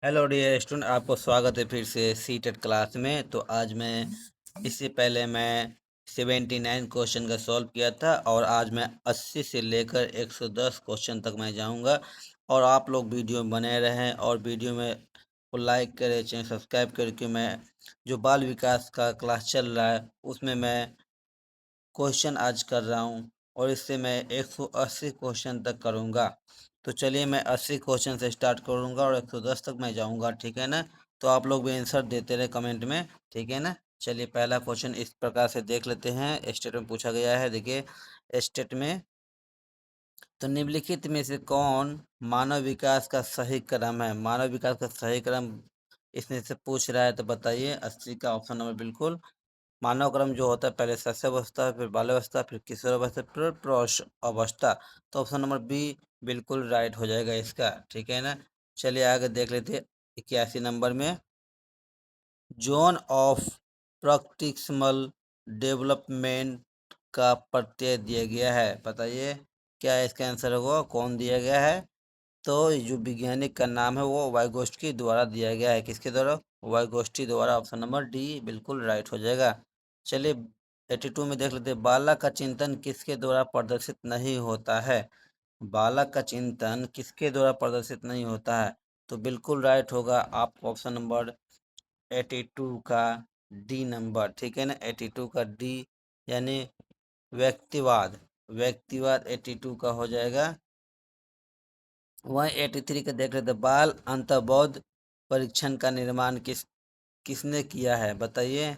Hello dear student, आपको स्वागत है फिर से सी टेट क्लास में। तो आज मैं इससे पहले मैं 79 क्वेश्चन का सॉल्व किया था और आज मैं 80 से लेकर 110 क्वेश्चन तक मैं जाऊंगा। और आप लोग वीडियो में बने रहें और वीडियो में को लाइक करें, चैनल सब्सक्राइब करके मैं जो बाल विकास का क्लास चल रहा है उसमें मैं क्वेश्चन आज कर रहा हूँ और इससे मैं 180 क्वेश्चन तक करूँगा। तो चलिए मैं 80 क्वेश्चन से स्टार्ट करूँगा और 110 तक मैं जाऊँगा, ठीक है ना। तो आप लोग भी आंसर देते रहे कमेंट में, ठीक है ना। चलिए पहला क्वेश्चन इस प्रकार से देख लेते हैं। स्टेट में पूछा गया है, देखिए स्टेट में, तो निम्नलिखित में से कौन मानव विकास का सही क्रम है। मानव विकास का सही क्रम इसमें से पूछ रहा है, तो बताइए। 80 का ऑप्शन नंबर बिल्कुल मानव क्रम जो होता है, पहले शस्यावस्था, फिर बाल्यावस्था, फिर किशोरावस्था, फिर प्रौढ़ अवस्था। तो ऑप्शन नंबर बी बिल्कुल राइट हो जाएगा इसका, ठीक है ना। चलिए आगे देख लेते हैं 81 नंबर में। जोन ऑफ प्रॉक्सिमल डेवलपमेंट का प्रत्यय दिया गया है, बताइए क्या इसका आंसर होगा, कौन दिया गया है। तो जो वैज्ञानिक का नाम है वो वाइगोस्की द्वारा दिया गया है। किसके द्वारा? वाइगोस्की द्वारा। ऑप्शन नंबर डी बिल्कुल राइट हो जाएगा। चलिए 82 में देख लेते हैं। बालक का चिंतन किसके द्वारा प्रदर्शित नहीं होता है। बालक का चिंतन किसके द्वारा प्रदर्शित नहीं होता है, तो बिल्कुल राइट होगा आप ऑप्शन नंबर 82 का डी नंबर, ठीक है ना। 82 का डी यानी व्यक्तिवाद। व्यक्तिवाद 82 का हो जाएगा। 183 का देख रहे थे। बाल अंतर्बोध परीक्षण का निर्माण किसने किया है, बताइए।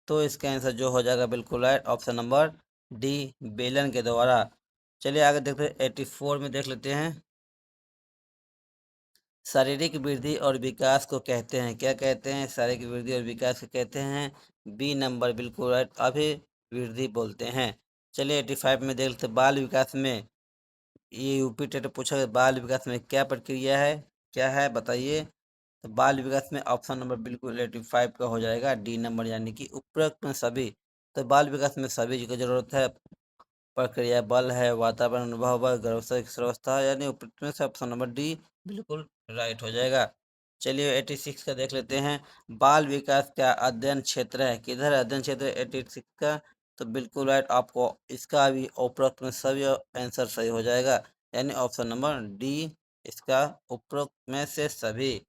तो इसका आंसर जो हो जाएगा बिल्कुल राइट, ऑप्शन नंबर डी बेलन के द्वारा। चलिए आगे देखते हैं 84 में देख लेते हैं। शारीरिक वृद्धि और विकास को कहते हैं, क्या कहते हैं? शारीरिक वृद्धि और विकास को कहते हैं बी नंबर बिल्कुल राइट, अभिवृद्धि बोलते हैं। चलिए 85 में देख लेते हैं। बाल विकास में, ये यूपी टेट पूछा गया, बाल विकास में क्या प्रक्रिया है, क्या है, बताइए। तो बाल विकास में ऑप्शन नंबर बिल्कुल 85 का हो जाएगा, डी नंबर, यानी कि उपरोक्त में सभी। तो बाल विकास में सभी की जरूरत है। प्रक्रिया बल है, वातावरण अनुभव है, गर्भावस्था किशोरावस्था, यानी उपरोक्त में से ऑप्शन नंबर डी बिल्कुल राइट हो जाएगा। चलिए 86 का देख लेते हैं। बाल विकास का अध्ययन क्षेत्र है, किधर अध्ययन क्षेत्र 86 का, तो बिल्कुल राइट, आपको इसका भी उपरोक्त में सभी आंसर सही हो जाएगा, यानी ऑप्शन नंबर डी इसका उपरोक्त में से सभी।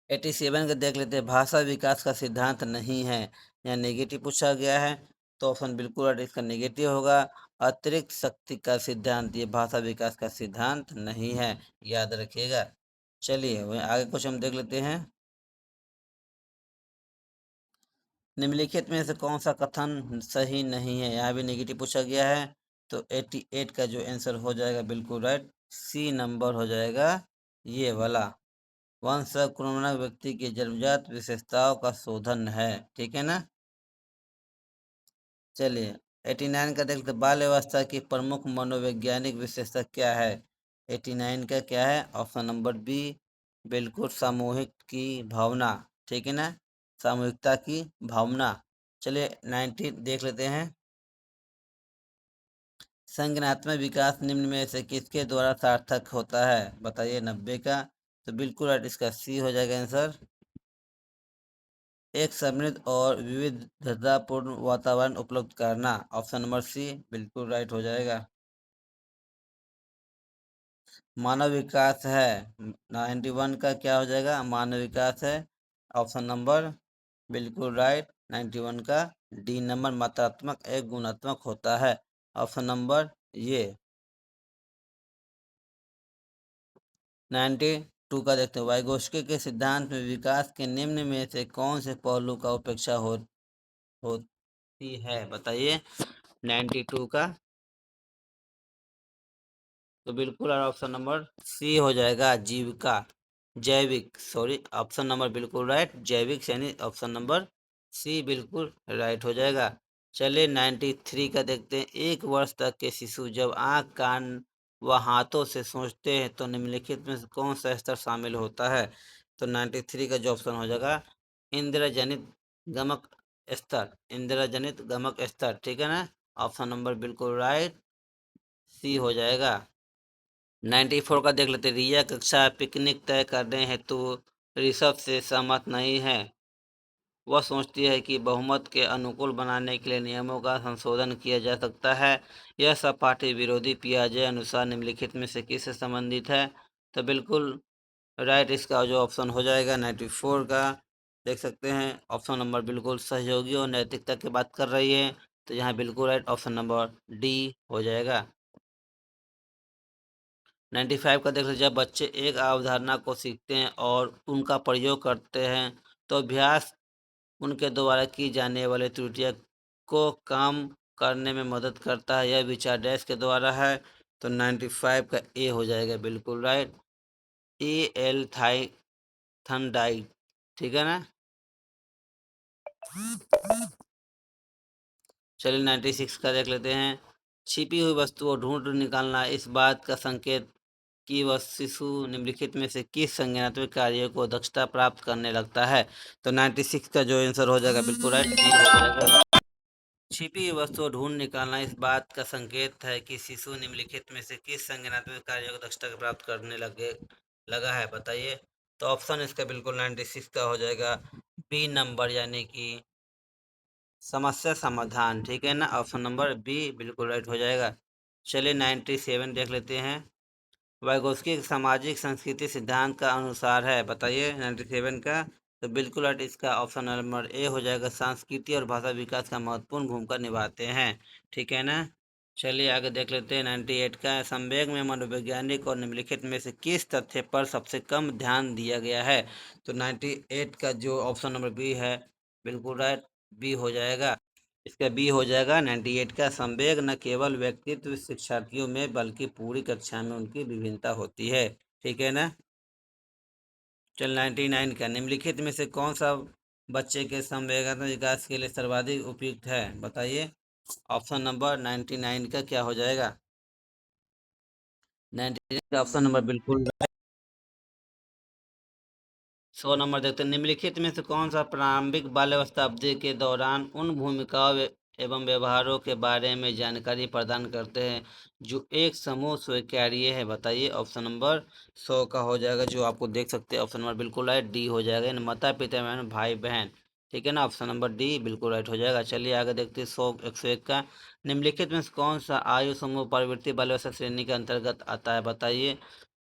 87 का देख लेते हैं। भाषा विकास का सिद्धांत नहीं है, यहाँ नेगेटिव पूछा गया है, तो ऑप्शन बिल्कुल राइट इसका नेगेटिव होगा। अतिरिक्त शक्ति का सिद्धांत, ये भाषा विकास का सिद्धांत नहीं है, याद रखिएगा। चलिए वहीं आगे कुछ हम देख लेते हैं। निम्नलिखित में से कौन सा कथन सही नहीं है, यहाँ भी नेगेटिव पूछा गया है। तो 88 का जो आंसर हो जाएगा बिल्कुल राइट, सी नंबर हो जाएगा, ये वाला। वंश कुलनाक व्यक्ति की जन्मजात विशेषताओं का शोधन है, ठीक है ना। चलिए 89 का देखते हैं। बाल अवस्था की प्रमुख मनोवैज्ञानिक विशेषता क्या है। 89 का क्या है, ऑप्शन नंबर बी बिल्कुल सामूहिक की भावना, ठीक है ना, सामूहिकता की भावना। चलिए 90 देख लेते हैं। संज्ञानात्मक विकास निम्न में से किसके द्वारा सार्थक होता है, बताइए। 90 का, तो बिल्कुल राइट इसका सी हो जाएगा आंसर। एक समृद्ध और विविधतापूर्ण वातावरण उपलब्ध करना, ऑप्शन नंबर सी बिल्कुल राइट हो जाएगा। मानव विकास है 91 का क्या हो जाएगा, मानव विकास है, ऑप्शन नंबर बिल्कुल राइट 91 का डी नंबर, मात्रात्मक एक गुणात्मक होता है, ऑप्शन नंबर ये। 92 का देखते हैं। वाइगोस्की के सिद्धांत में विकास के निम्न में से कौन से पहलू का उपेक्षा होती है, बताइए। 92 का, तो बिल्कुल ऑप्शन नंबर सी हो जाएगा, जीविका, जैविक, सॉरी, ऑप्शन नंबर बिल्कुल राइट, जैविक, यानी ऑप्शन नंबर सी बिल्कुल राइट हो जाएगा। चलिए 93 का देखते हैं। एक वर्ष तक के शिशु जब आँख, कान व हाथों से सोचते हैं तो निम्नलिखित में से कौन सा स्तर शामिल होता है। तो 93 का जो ऑप्शन हो जाएगा, इंद्रजनित गमक स्तर, इंद्रजनित गमक स्तर, ठीक है ना, ऑप्शन नंबर बिल्कुल राइट सी हो जाएगा। 94 का देख लेते। रिया कक्षा पिकनिक तय करने हेतु ऋषभ से सहमत नहीं है। वह सोचती है कि बहुमत के अनुकूल बनाने के लिए नियमों का संशोधन किया जा सकता है। यह सब पार्टी विरोधी पियाजे अनुसार निम्नलिखित में से किससे संबंधित है? तो बिल्कुल राइट इसका जो ऑप्शन हो जाएगा 94 का, देख सकते हैं ऑप्शन नंबर बिल्कुल सहयोगी और नैतिकता की बात कर रही है। तो यहाँ बिल्कुल राइट ऑप्शन नंबर डी हो जाएगा। 95 का देख लीजिए। जब बच्चे एक अवधारणा को सीखते हैं और उनका प्रयोग करते हैं तो अभ्यास उनके द्वारा की जाने वाली त्रुटियां को कम करने में मदद करता है। यह विचार डैश के द्वारा है। तो 95 का ए हो जाएगा बिल्कुल राइट। ए एल थंडाइट, ठीक है ना। चलिए 96 का देख लेते हैं। छिपी हुई वस्तुओं ढूंढ निकालना इस बात का संकेत कि वह शिशु निम्नलिखित में से किस संज्ञानात्मक कार्य को दक्षता प्राप्त करने लगता है। तो 96 का जो आंसर हो जाएगा बिल्कुल राइट डी हो जाएगा। छिपी हुई वस्तुओं ढूंढ निकालना इस बात का संकेत है कि शिशु निम्नलिखित में से किस संज्ञानात्मक कार्य को दक्षता प्राप्त करने लगा है, बताइए। तो ऑप्शन इसका बिल्कुल 96 का हो जाएगा बी नंबर, यानी कि समस्या समाधान, ठीक है ना। ऑप्शन नंबर बी बिल्कुल राइट हो जाएगा। चलिए 97 देख लेते हैं। वाइगोस्की सामाजिक संस्कृति सिद्धांत का अनुसार है, बताइए 97 का। तो बिल्कुल राइट इसका ऑप्शन नंबर ए हो जाएगा। संस्कृति और भाषा विकास का महत्वपूर्ण भूमिका निभाते हैं, ठीक है ना। चलिए आगे देख लेते हैं 98 का। संवेग में मनोवैज्ञानिक और निम्नलिखित में से किस तथ्य पर सबसे कम ध्यान दिया गया है? तो 98 का जो ऑप्शन नंबर बी है बिल्कुल राइट बी हो जाएगा। इसका बी हो जाएगा 98 का। संवेग न केवल व्यक्तित्व शिक्षार्थियों में बल्कि पूरी कक्षा में उनकी विभिन्नता होती है, ठीक है ना। चल 99 का। निम्नलिखित में से कौन सा बच्चे के संवेगात्मक विकास के लिए सर्वाधिक उपयुक्त है, बताइए। ऑप्शन नंबर 99 का क्या हो जाएगा? 99 का ऑप्शन नंबर बिल्कुल 100 नंबर देखते हैं। निम्नलिखित में से कौन सा प्रारंभिक बाल्यावस्था अवधि के दौरान उन भूमिकाओं एवं व्यवहारों के बारे में जानकारी प्रदान करते हैं जो एक समूह स्वीकार्य है, बताइए। ऑप्शन नंबर 100 का हो जाएगा, जो आपको देख सकते हैं ऑप्शन नंबर बिल्कुल राइट डी हो जाएगा, यानी माता पिता बहन भाई बहन, ठीक है ना। ऑप्शन नंबर डी बिल्कुल राइट हो जाएगा। चलिए आगे देखते हैं 101 का। निम्नलिखित में से कौन सा आयु समूह प्रवृत्ति बाल्यावस्था श्रेणी के अंतर्गत आता है, बताइए।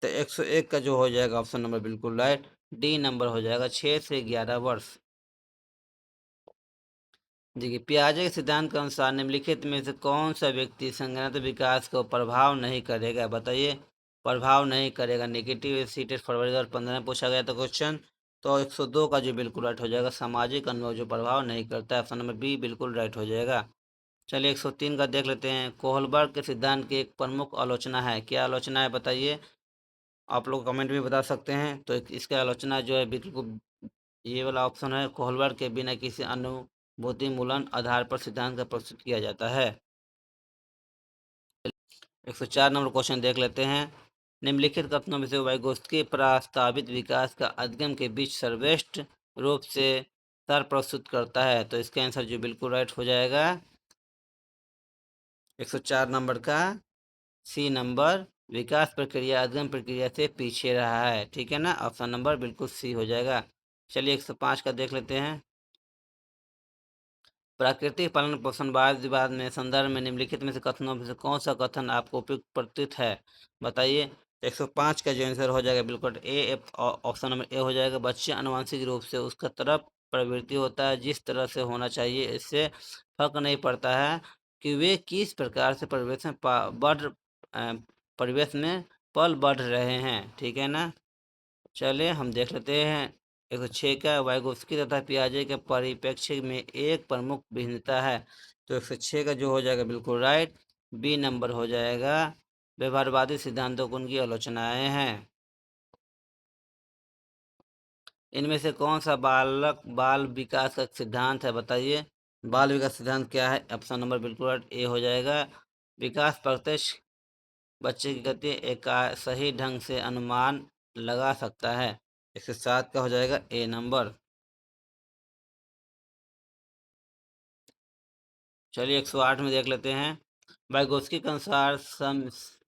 तो 101 का जो हो जाएगा ऑप्शन नंबर बिल्कुल राइट डी नंबर हो जाएगा, 6 से 11 वर्ष। देखिए पियाजे के सिद्धांत के अनुसार निम्नलिखित में से कौन सा व्यक्ति संज्ञानात्मक विकास को प्रभाव नहीं करेगा, बताइए। प्रभाव नहीं करेगा। नेगेटिव सीटेड फरवरी 2015 में पूछा गया था क्वेश्चन। तो 102 का जो बिल्कुल राइट हो जाएगा, सामाजिक अनुभव जो प्रभाव नहीं करता है, ऑप्शन नंबर बी बिल्कुल राइट हो जाएगा। चलिए 103 का देख लेते हैं। कोहलबर्ग के सिद्धांत की एक प्रमुख आलोचना है, क्या आलोचना है, बताइए। आप लोग कमेंट में बता सकते हैं। तो इसका आलोचना जो है बिल्कुल ये वाला ऑप्शन है, कोहलबर्ग के बिना किसी अनुभूति मूलन आधार पर सिद्धांत का प्रस्तुत किया जाता है। 104 नंबर क्वेश्चन देख लेते हैं। निम्नलिखित कथनों में से वाइगोत्स्की प्रस्तावित विकास का अधिगम के बीच सर्वश्रेष्ठ रूप से सार प्रस्तुत करता है। तो इसका आंसर जो बिल्कुल राइट हो जाएगा 104 नंबर का सी नंबर, विकास प्रक्रिया अधिगम प्रक्रिया से पीछे रहा है, ठीक है ना। ऑप्शन नंबर बिल्कुल सी हो जाएगा। चलिए 105 का देख लेते हैं। प्राकृतिक पालन पोषणवाद विवाद में संदर्भ में निम्नलिखित में से कथनों में से कौन सा कथन आपको उपयुक्त प्रतीत है, बताइए। 105 का जो आंसर हो जाएगा बिल्कुल ए ऑप्शन नंबर ए हो जाएगा। बच्चे आनुवंशिक रूप से उसका तरफ प्रवृत्ति होता है जिस तरह से होना चाहिए, इससे फर्क नहीं पड़ता है कि वे किस प्रकार से परिवेश में पल बढ़ रहे हैं, ठीक है ना। चलिए हम देख लेते हैं 106 का। वाइगोत्स्की तथा पियाजे के परिप्रेक्ष्य में एक प्रमुख भिन्नता है। तो 106 का जो हो जाएगा बिल्कुल राइट बी नंबर हो जाएगा। व्यवहारवादी सिद्धांतों को उनकी आलोचनाएं हैं। इनमें से कौन सा बाल विकास का सिद्धांत है, बताइए। बाल विकास सिद्धांत क्या है? ऑप्शन नंबर बिल्कुल राइट ए हो जाएगा। विकास प्रत्यक्ष बच्चे की गति एक सही ढंग से अनुमान लगा सकता है। 107 का हो जाएगा ए नंबर। चलिए 108 में देख लेते हैं। वाइगोत्स्की के अनुसार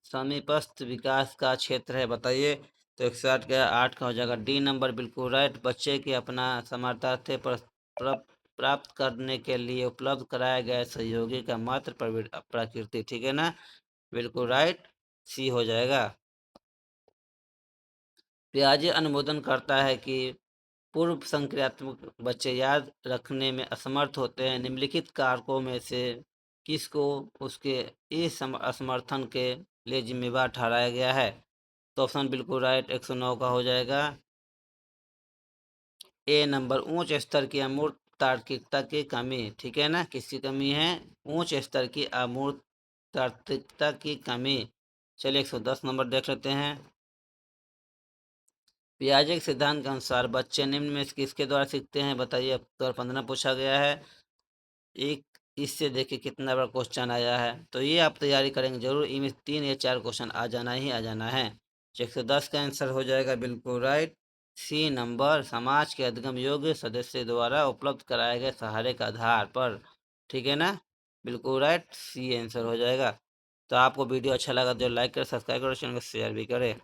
समीपस्थ विकास का क्षेत्र है, बताइए। तो 160 का 8 का हो जाएगा डी नंबर, बिल्कुल राइट। बच्चे की अपना समर्थार्थ प्राप्त करने के लिए उपलब्ध कराए गए सहयोगी का मात्र प्रकृति, ठीक है ना, बिल्कुल राइट, सी हो जाएगा। पियाजे अनुमोदन करता है कि पूर्व संक्रियात्मक बच्चे याद रखने में असमर्थ होते हैं। निम्नलिखित कारकों में से किसको उसके इस असमर्थन के लिए जिम्मेवार ठहराया गया है? तो ऑप्शन बिल्कुल राइट 109 का हो जाएगा ए नंबर, उच्च स्तर की अमूर्त तार्किकता की कमी, ठीक है ना, किसकी कमी है? उच्च स्तर की अमूर्त तार्किकता की कमी। चलिए 110 नंबर देख लेते हैं। पियाजे के सिद्धांत के अनुसार बच्चे निम्न में से किसके द्वारा सीखते हैं, बताइए। अब तो 15 पूछा गया है। एक इससे देखिए कितना बड़ा क्वेश्चन आया है, तो ये आप तैयारी करेंगे जरूर, इनमें 3 या 4 क्वेश्चन आ जाना ही आ जाना है। 110 का आंसर हो जाएगा बिल्कुल राइट, सी नंबर, समाज के अधिगम योग्य सदस्य द्वारा उपलब्ध कराए गए सहारे के आधार पर, ठीक है ना, बिल्कुल राइट, सी आंसर हो जाएगा। तो आपको वीडियो अच्छा लगा तो लाइक करें, सब्सक्राइब करें, चैनल को शेयर भी करें।